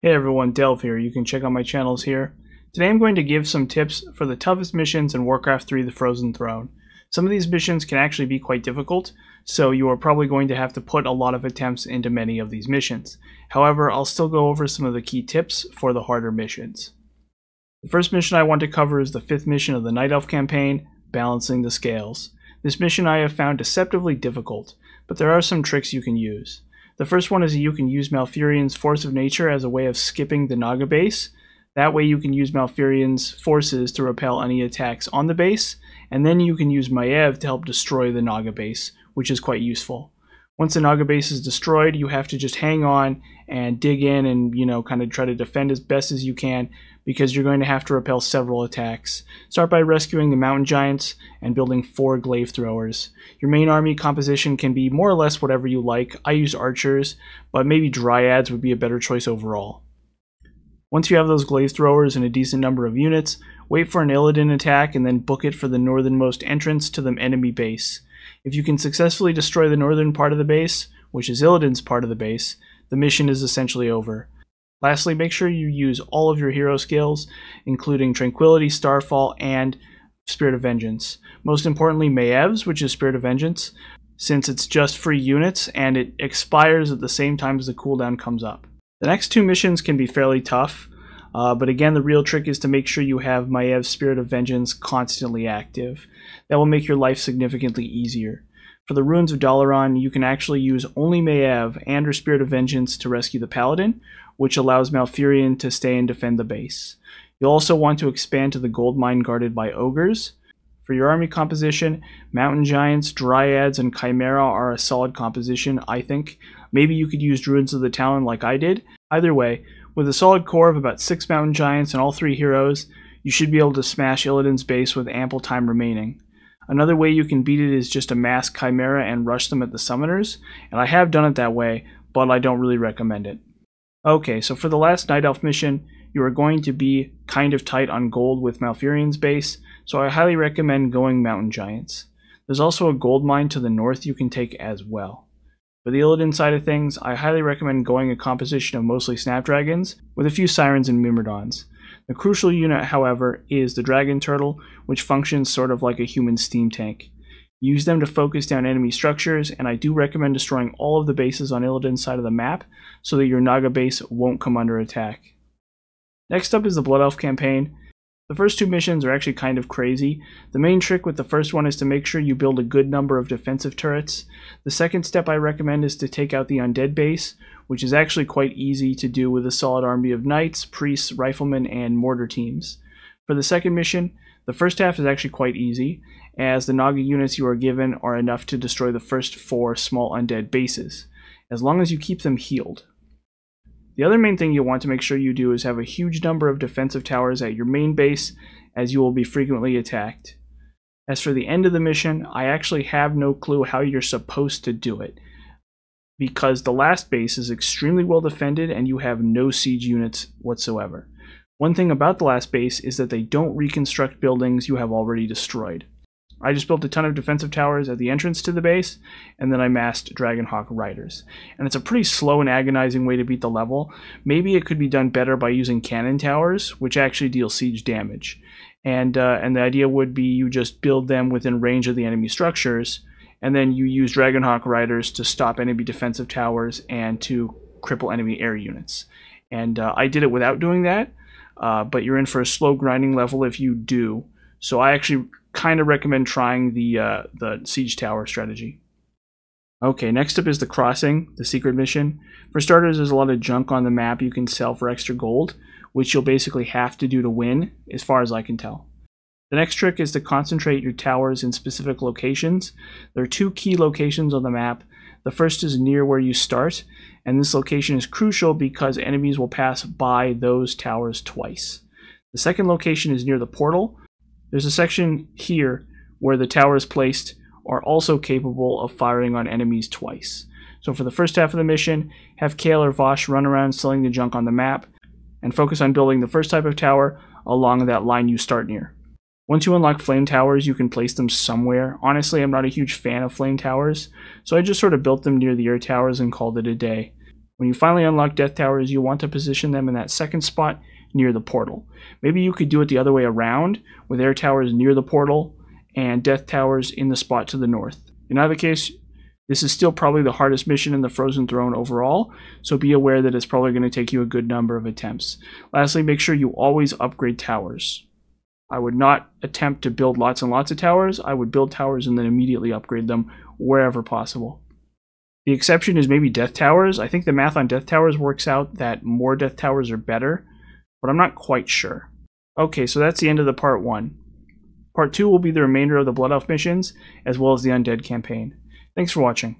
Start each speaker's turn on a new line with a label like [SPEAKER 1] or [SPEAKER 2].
[SPEAKER 1] Hey everyone, Delve here. You can check out my channels here. Today I'm going to give some tips for the toughest missions in Warcraft 3: The Frozen Throne. Some of these missions can actually be quite difficult, so you are probably going to have to put a lot of attempts into many of these missions. However, I'll still go over some of the key tips for the harder missions. The first mission I want to cover is the 5th mission of the Night Elf campaign, Balancing the Scales. This mission I have found deceptively difficult, but there are some tricks you can use. The first one is that you can use Malfurion's Force of Nature as a way of skipping the Naga base. That way you can use Malfurion's forces to repel any attacks on the base, and then you can use Maiev to help destroy the Naga base, which is quite useful. Once the Naga base is destroyed, you have to just hang on and dig in and, kind of try to defend as best as you can, because you're going to have to repel several attacks. Start by rescuing the mountain giants and building 4 glaive throwers. Your main army composition can be more or less whatever you like. I use archers, but maybe dryads would be a better choice overall. Once you have those glaive throwers and a decent number of units, wait for an Illidan attack and then book it for the northernmost entrance to the enemy base. If you can successfully destroy the northern part of the base, which is Illidan's part of the base, the mission is essentially over. Lastly, make sure you use all of your hero skills, including Tranquility, Starfall, and Spirit of Vengeance. Most importantly, Maiev's, which is Spirit of Vengeance, since it's just free units and it expires at the same time as the cooldown comes up. The next 2 missions can be fairly tough, but again, the real trick is to make sure you have Maiev's Spirit of Vengeance constantly active. That will make your life significantly easier. For the Ruins of Dalaran, you can actually use only Maiev and her Spirit of Vengeance to rescue the Paladin, which allows Malfurion to stay and defend the base. You'll also want to expand to the gold mine guarded by ogres. For your army composition, mountain giants, dryads, and chimera are a solid composition, I think. Maybe you could use druids of the Talon like I did. Either way, with a solid core of about 6 mountain giants and all 3 heroes, you should be able to smash Illidan's base with ample time remaining. Another way you can beat it is just to mass chimera and rush them at the summoners, and I have done it that way, but I don't really recommend it. Okay, so for the last Night Elf mission, you are going to be kind of tight on gold with Malfurion's base, so I highly recommend going mountain giants. There's also a gold mine to the north you can take as well. For the Illidan side of things, I highly recommend going a composition of mostly snapdragons, with a few sirens and myrmidons. The crucial unit, however, is the dragon turtle, which functions sort of like a human steam tank. Use them to focus down enemy structures, and I do recommend destroying all of the bases on Illidan's side of the map, so that your Naga base won't come under attack. Next up is the Blood Elf campaign. The first 2 missions are actually kind of crazy. The main trick with the first one is to make sure you build a good number of defensive turrets. The second step I recommend is to take out the undead base, which is actually quite easy to do with a solid army of knights, priests, riflemen, and mortar teams. For the second mission, the first half is actually quite easy, as the Naga units you are given are enough to destroy the first 4 small undead bases, as long as you keep them healed. The other main thing you'll want to make sure you do is have a huge number of defensive towers at your main base, as you will be frequently attacked. As for the end of the mission, I actually have no clue how you're supposed to do it, because the last base is extremely well defended and you have no siege units whatsoever. One thing about the last base is that they don't reconstruct buildings you have already destroyed. I just built a ton of defensive towers at the entrance to the base, and then I massed Dragonhawk riders. And it's a pretty slow and agonizing way to beat the level. Maybe it could be done better by using cannon towers, which actually deal siege damage. And the idea would be you just build them within range of the enemy structures, and then you use Dragonhawk riders to stop enemy defensive towers and to cripple enemy air units. And I did it without doing that, but you're in for a slow grinding level if you do. So I actually kind of recommend trying the siege tower strategy. Okay, next up is the Crossing, the secret mission. For starters, there's a lot of junk on the map you can sell for extra gold, which you'll basically have to do to win, as far as I can tell. The next trick is to concentrate your towers in specific locations. There are 2 key locations on the map. The first is near where you start, and this location is crucial because enemies will pass by those towers twice. The second location is near the portal. There's a section here where the towers placed are also capable of firing on enemies twice. So for the first half of the mission, have Kale or Vosh run around selling the junk on the map, and focus on building the first type of tower along that line you start near. Once you unlock flame towers, you can place them somewhere. Honestly, I'm not a huge fan of flame towers, so I just sort of built them near the air towers and called it a day. When you finally unlock Death Towers, you want to position them in that second spot near the portal. Maybe you could do it the other way around, with Air Towers near the portal and Death Towers in the spot to the north. In either case, this is still probably the hardest mission in the Frozen Throne overall, so be aware that it's probably going to take you a good number of attempts. Lastly, make sure you always upgrade towers. I would not attempt to build lots and lots of towers. I would build towers and then immediately upgrade them wherever possible. The exception is maybe Death Towers. I think the math on Death Towers works out that more Death Towers are better, but I'm not quite sure. Okay, so that's the end of the part 1. Part 2 will be the remainder of the Blood Elf missions, as well as the Undead campaign. Thanks for watching.